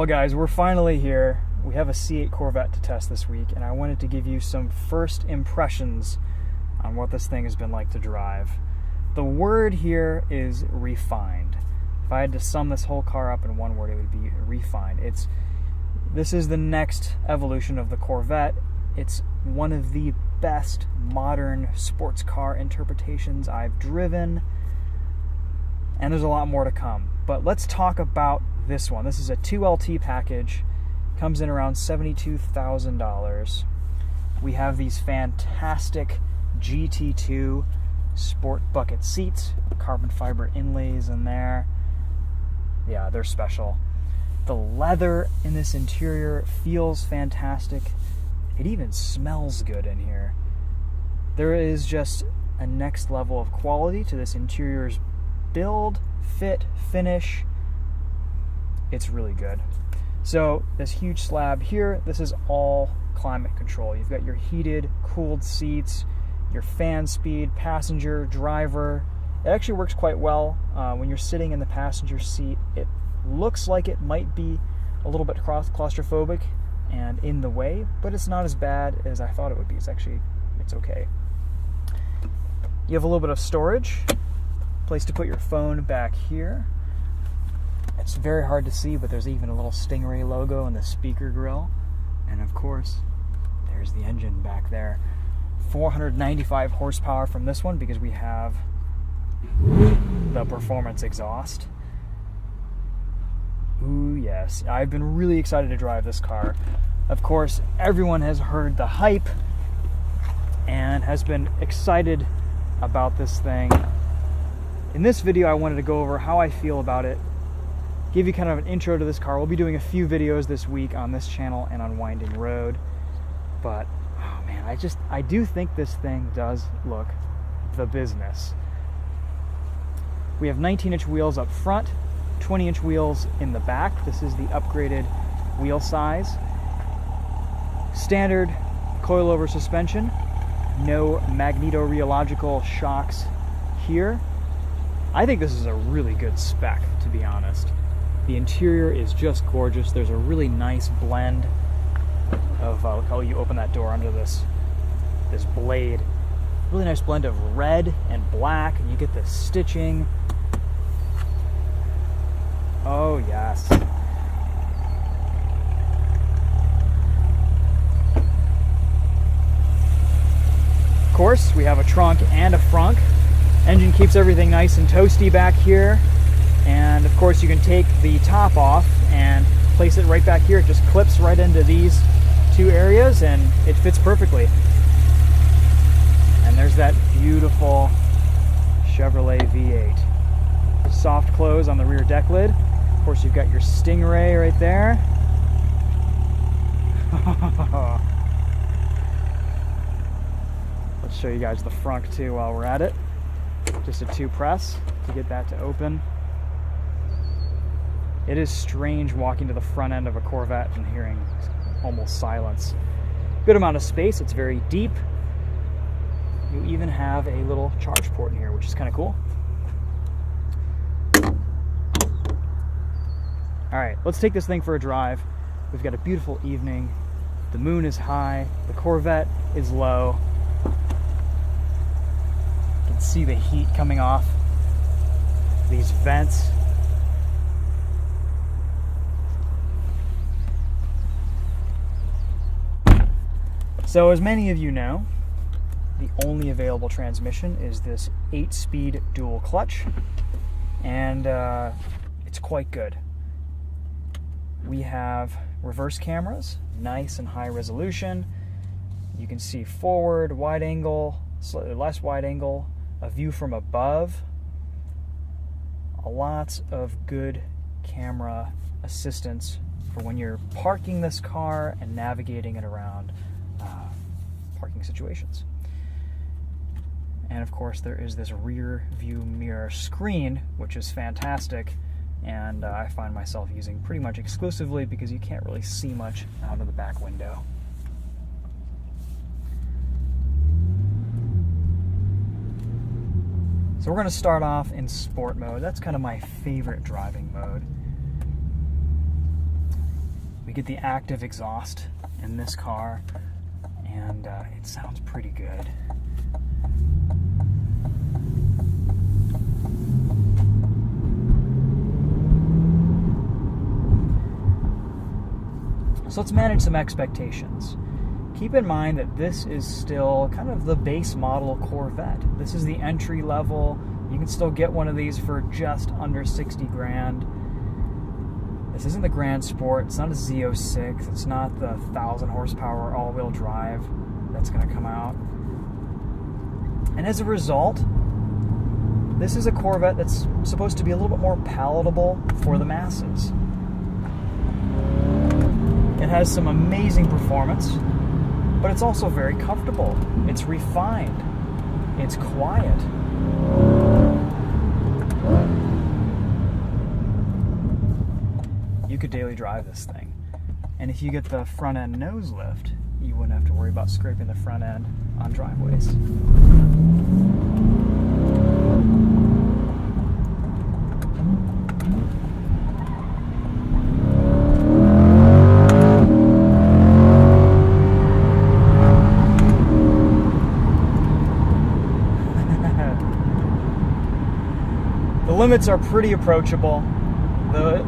Well guys, we're finally here. We have a C8 Corvette to test this week, and I wanted to give you some first impressions on what this thing has been like to drive. The word here is refined. If I had to sum this whole car up in one word, it would be refined. This is the next evolution of the Corvette. It's one of the best modern sports car interpretations I've driven, and there's a lot more to come. But let's talk about this one. This is a 2LT package. Comes in around $72,000. We have these fantastic GT2 sport bucket seats, carbon fiber inlays in there. Yeah, they're special. The leather in this interior feels fantastic. It even smells good in here. There is just a next level of quality to this interior's build, fit, finish. It's really good. So this huge slab here, this is all climate control. You've got your heated, cooled seats, your fan speed, passenger, driver. It actually works quite well when you're sitting in the passenger seat. It looks like it might be a little bit claustrophobic and in the way, but it's not as bad as I thought it would be. It's okay. You have a little bit of storage, place to put your phone back here. It's very hard to see, but there's even a little Stingray logo in the speaker grill. And of course, there's the engine back there. 495 horsepower from this one because we have the performance exhaust. Ooh, yes. I've been really excited to drive this car. Of course, everyone has heard the hype and has been excited about this thing. In this video, I wanted to go over how I feel about it, give you kind of an intro to this car. We'll be doing a few videos this week on this channel and on Winding Road. But, oh man, I do think this thing does look the business. We have 19-inch wheels up front, 20-inch wheels in the back. This is the upgraded wheel size. Standard coilover suspension. No magnetorheological shocks here. I think this is a really good spec, to be honest. The interior is just gorgeous. There's a really nice blend of, look how you open that door under this blade. Really nice blend of red and black, and you get the stitching. Oh, yes. Of course, we have a trunk and a frunk. Engine keeps everything nice and toasty back here. And of course you can take the top off and place it right back here. It just clips right into these two areas and it fits perfectly. And there's that beautiful Chevrolet V8. Soft close on the rear deck lid. Of course you've got your Stingray right there. Let's show you guys the frunk too while we're at it. Just a 2 press to get that to open. It is strange walking to the front end of a Corvette and hearing almost silence. Good amount of space, it's very deep. You even have a little charge port in here, which is kind of cool. Alright, let's take this thing for a drive. We've got a beautiful evening. The moon is high, the Corvette is low. You can see the heat coming off these vents. So as many of you know, the only available transmission is this 8-speed dual clutch, and it's quite good. We have reverse cameras, nice and high resolution. You can see forward, wide angle, slightly less wide angle, a view from above. Lots of good camera assistance for when you're parking this car and navigating it around parking situations. And of course there is this rear view mirror screen, which is fantastic, and I find myself using pretty much exclusively because you can't really see much out of the back window. So we're going to start off in sport mode. That's kind of my favorite driving mode. We get the active exhaust in this car, and it sounds pretty good. So let's manage some expectations. Keep in mind that this is still kind of the base model Corvette. This is the entry level. You can still get one of these for just under 60 grand. This isn't the Grand Sport. It's not a Z06. It's not the 1,000 horsepower all-wheel drive that's going to come out. And as a result, this is a Corvette that's supposed to be a little bit more palatable for the masses. It has some amazing performance, but it's also very comfortable. It's refined. It's quiet. You could daily drive this thing. And if you get the front end nose lift, you wouldn't have to worry about scraping the front end on driveways. The limits are pretty approachable.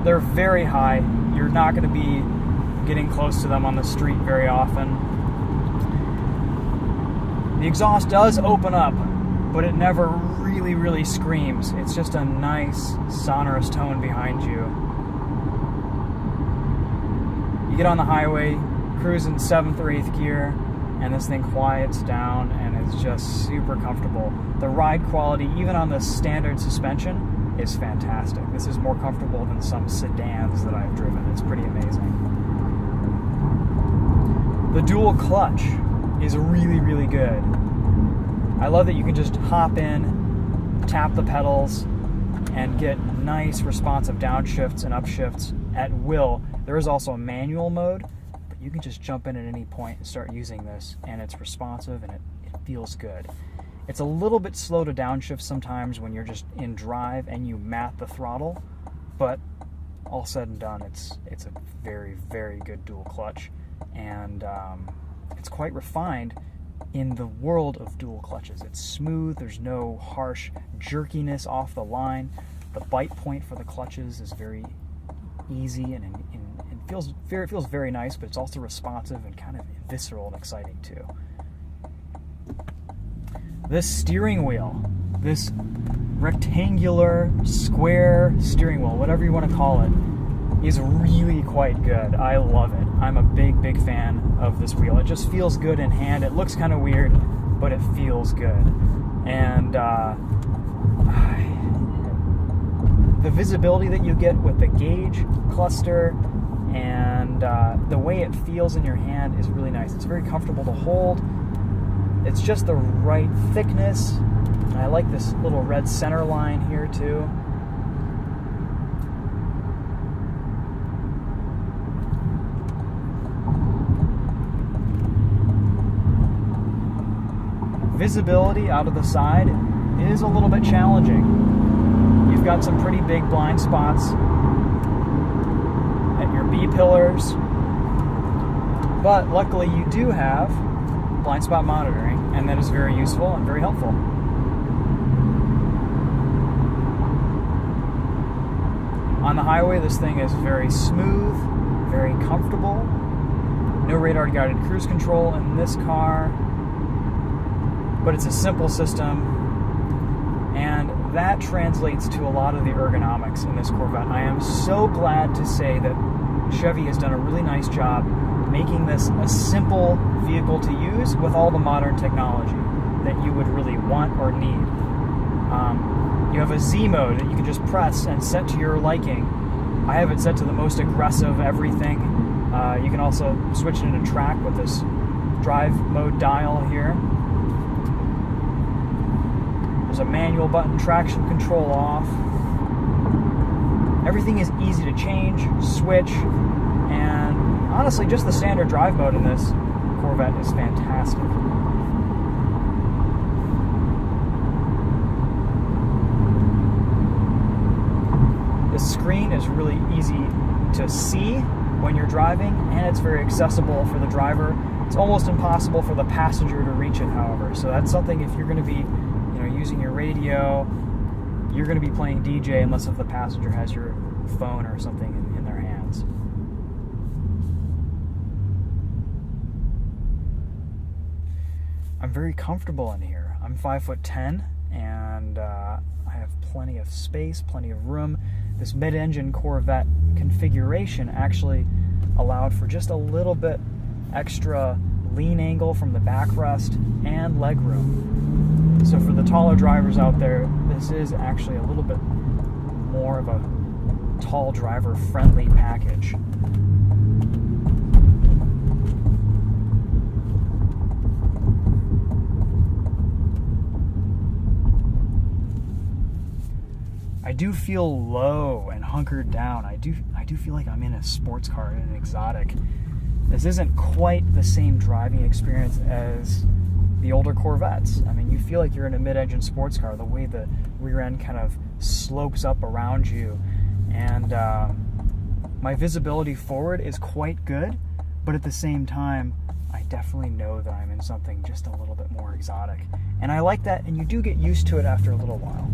They're very high. You're not going to be getting close to them on the street very often. The exhaust does open up, but it never really screams. It's just a nice sonorous tone behind you. You get on the highway, cruise in 7th or 8th gear, and this thing quiets down and is just super comfortable. The ride quality, even on the standard suspension, is fantastic. This is more comfortable than some sedans that I've driven. It's pretty amazing. The dual clutch is really good. I love that you can just hop in, tap the pedals, and get nice responsive downshifts and upshifts at will. There is also a manual mode, but you can just jump in at any point and start using this, and it's responsive and it feels good. It's a little bit slow to downshift sometimes when you're just in drive and you mat the throttle, but all said and done, it's a very good dual clutch, and it's quite refined in the world of dual clutches. It's smooth. There's no harsh jerkiness off the line. The bite point for the clutches is very easy and feels very nice, but it's also responsive and kind of visceral and exciting too. This steering wheel, this rectangular, square steering wheel, whatever you want to call it, is really quite good. I love it. I'm a big fan of this wheel. It just feels good in hand. It looks kind of weird, but it feels good. And the visibility that you get with the gauge cluster and the way it feels in your hand is really nice. It's very comfortable to hold. It's just the right thickness. And I like this little red center line here too. Visibility out of the side is a little bit challenging. You've got some pretty big blind spots at your B-pillars, but luckily you do have blind spot monitoring, and that is very useful and very helpful. On the highway, this thing is very smooth, very comfortable. No radar guided cruise control in this car, but it's a simple system, and that translates to a lot of the ergonomics in this Corvette. I am so glad to say that Chevy has done a really nice job making this a simple vehicle to use with all the modern technology that you would really want or need. You have a Z mode that you can just press and set to your liking. I have it set to the most aggressive everything. You can also switch it into track with this drive mode dial here. There's a manual button, traction control off. Everything is easy to change, switch, and honestly, just the standard drive mode in this Corvette is fantastic. The screen is really easy to see. when you're driving, and it's very accessible for the driver. It's almost impossible for the passenger to reach it, however. So that's something, if you're going to be, using your radio, you're going to be playing DJ unless if the passenger has your phone or something in their hands. I'm very comfortable in here. I'm 5'10", and I have plenty of space, plenty of room. This mid-engine Corvette configuration actually allowed for just a little bit extra lean angle from the backrest and legroom. So for the taller drivers out there, this is actually a little bit more of a tall driver friendly package. I do feel low and hunkered down. I do feel like I'm in a sports car, in an exotic. This isn't quite the same driving experience as the older Corvettes. I mean, you feel like you're in a mid-engine sports car, the way the rear end kind of slopes up around you. And my visibility forward is quite good, but at the same time, I definitely know that I'm in something just a little bit more exotic. And I like that, and you do get used to it after a little while.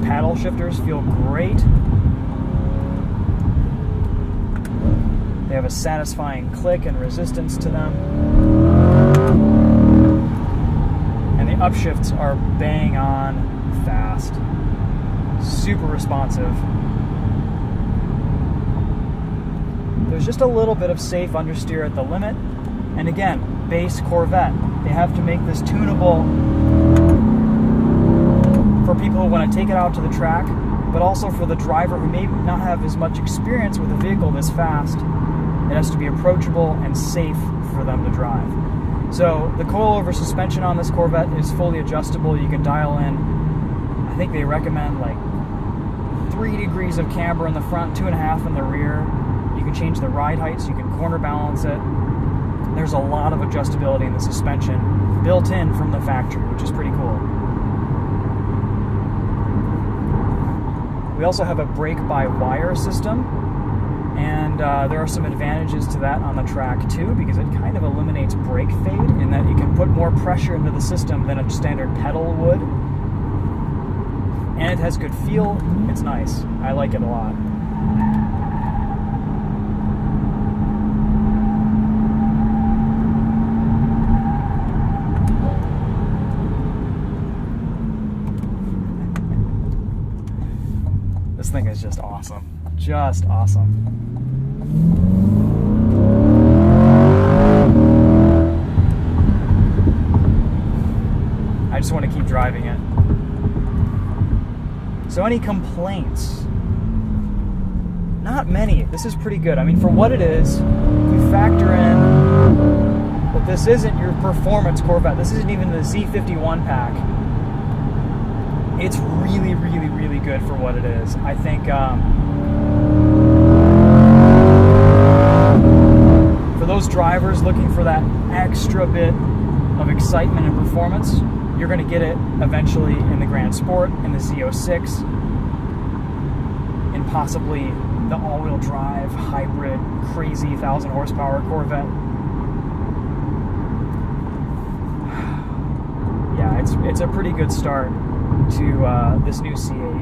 Paddle shifters feel great. They have a satisfying click and resistance to them. And the upshifts are bang on fast. Super responsive. There's just a little bit of safe understeer at the limit. And again, base Corvette. They have to make this tunable for people who want to take it out to the track, but also for the driver who may not have as much experience with a vehicle this fast. It has to be approachable and safe for them to drive. So the coilover suspension on this Corvette is fully adjustable. You can dial in, I think they recommend like 3 degrees of camber in the front, 2.5 in the rear. You can change the ride height so you can corner balance it. There's a lot of adjustability in the suspension built in from the factory, which is pretty cool. We also have a brake-by-wire system, and there are some advantages to that on the track too, because it kind of eliminates brake fade in that you can put more pressure into the system than a standard pedal would. And it has good feel. It's nice. I like it a lot. This thing is just awesome. Just awesome. I just want to keep driving it. So any complaints? Not many. This is pretty good. I mean, for what it is, you factor in that this isn't your performance Corvette. This isn't even the Z51 pack. It's really, really, really good for what it is. I think for those drivers looking for that extra bit of excitement and performance, you're going to get it eventually in the Grand Sport, in the Z06, and possibly the all-wheel drive, hybrid, crazy 1,000 horsepower Corvette. Yeah, it's a pretty good start to this new C8.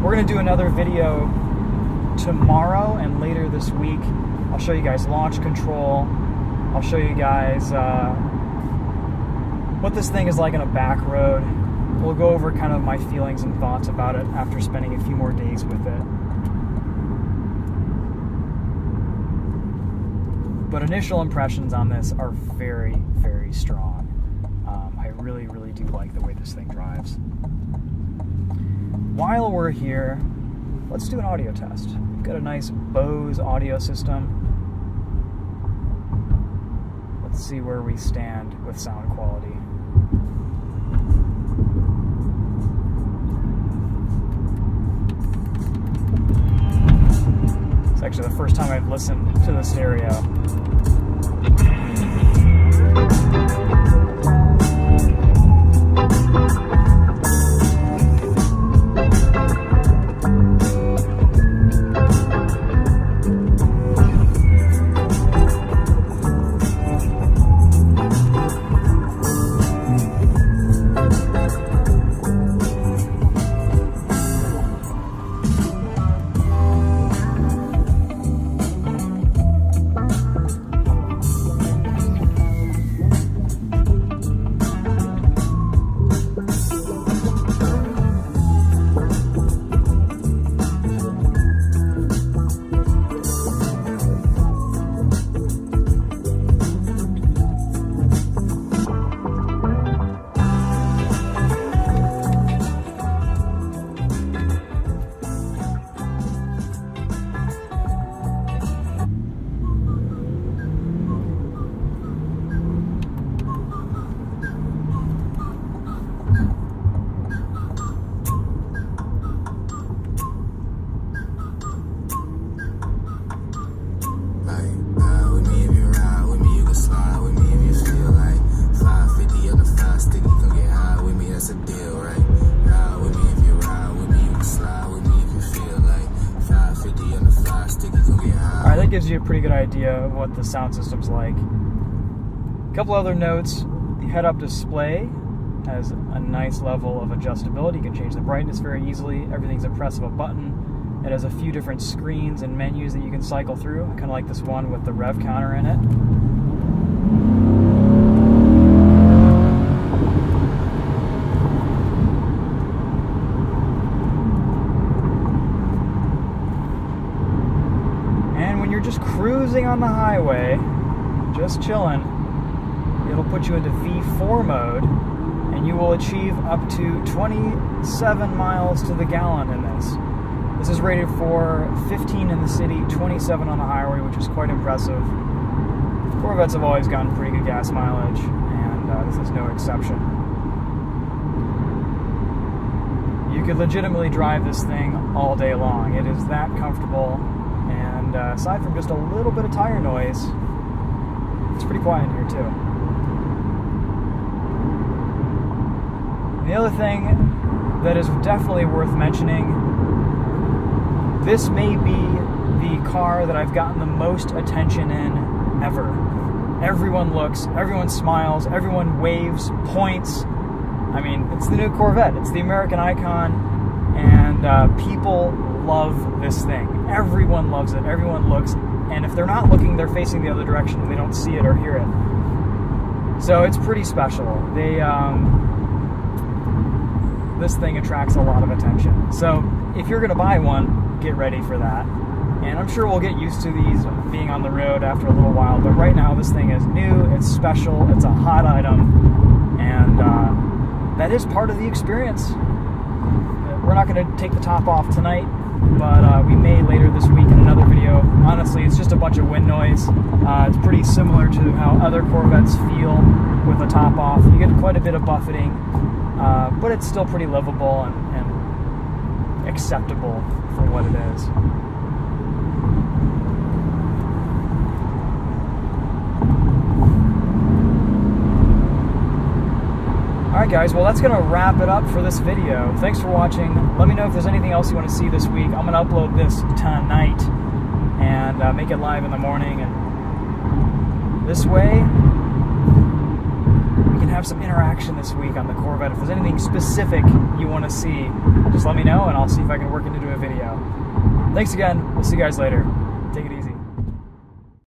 We're going to do another video tomorrow and later this week. I'll show you guys launch control. I'll show you guys what this thing is like on a back road. We'll go over kind of my feelings and thoughts about it after spending a few more days with it. But initial impressions on this are very, very strong. I really, really do like the way this thing drives. While we're here, let's do an audio test. We've got a nice Bose audio system. Let's Let's see where we stand with sound quality. It's actually the first time I've listened to the stereo. Gives you a pretty good idea of what the sound system's like. A couple other notes: the head-up display has a nice level of adjustability. You can change the brightness very easily. Everything's a press of a button. It has a few different screens and menus that you can cycle through. I kind of like this one with the rev counter in it. Just cruising on the highway, just chilling, it'll put you into V4 mode, and you will achieve up to 27 miles to the gallon in this. This is rated for 15 in the city, 27 on the highway, which is quite impressive. Corvettes have always gotten pretty good gas mileage, and this is no exception. You could legitimately drive this thing all day long. It is that comfortable. And aside from just a little bit of tire noise, it's pretty quiet in here too. And the other thing that is definitely worth mentioning, this may be the car that I've gotten the most attention in ever. Everyone looks, everyone smiles, everyone waves, points. I mean, it's the new Corvette, it's the American icon, and people love this thing. Everyone loves it. Everyone looks, and if they're not looking, they're facing the other direction and they don't see it or hear it. So it's pretty special. This thing attracts a lot of attention. So if you're going to buy one, get ready for that. And I'm sure we'll get used to these being on the road after a little while, but right now this thing is new, it's special, it's a hot item, and that is part of the experience. We're not going to take the top off tonight, but we may later this week in another video. Honestly, it's just a bunch of wind noise. It's pretty similar to how other Corvettes feel with the top off. You get quite a bit of buffeting, but it's still pretty livable and acceptable for what it is. Alright guys, well that's going to wrap it up for this video. Thanks for watching. Let me know if there's anything else you want to see this week. I'm going to upload this tonight and make it live in the morning. And this way, we can have some interaction this week on the Corvette. If there's anything specific you want to see, just let me know and I'll see if I can work it into a video. Thanks again. We'll see you guys later.